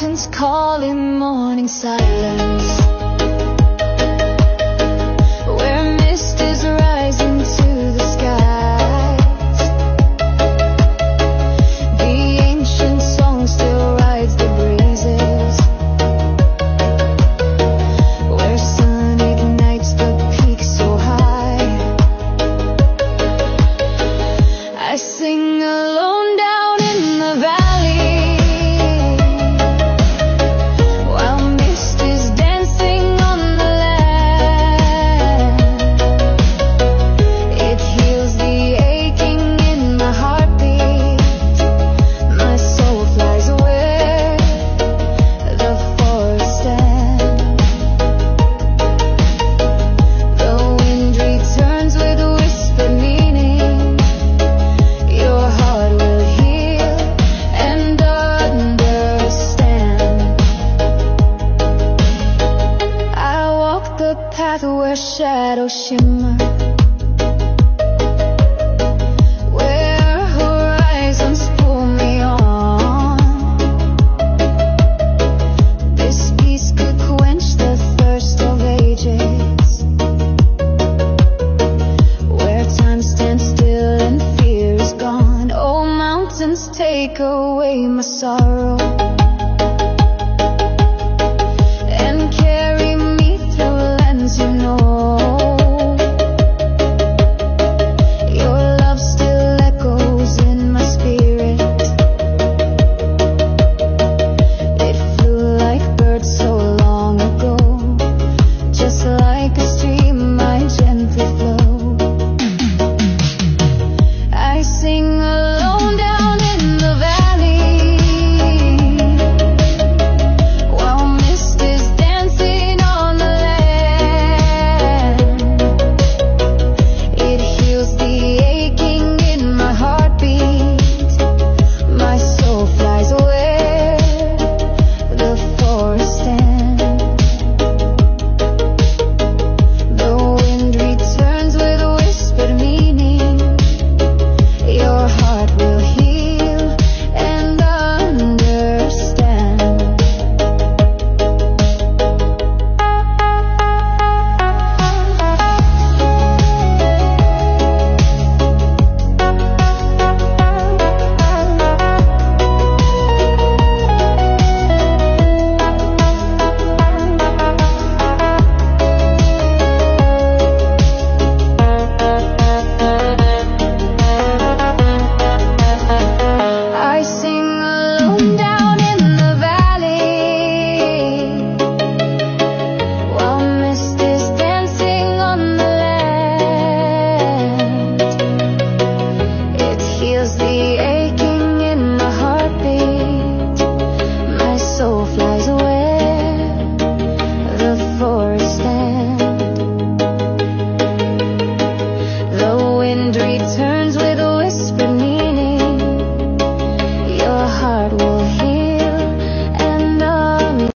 mountains call in morning silence, where mist is rising to the skies. The ancient song still rides the breezes, where sun ignites the peaks so high. I sing alone down in the valley, while mist is dancing on the land. It heals the aching in my heartbeat. My soul flies where the forest stands. The wind returns with whispered meaning. Your heart will heal and understand. I walk the path where shadows shimmer, where horizons pull me on. This peace could quench the thirst of ages, where time stands still and fear is gone. Oh, mountains, take away my sorrow.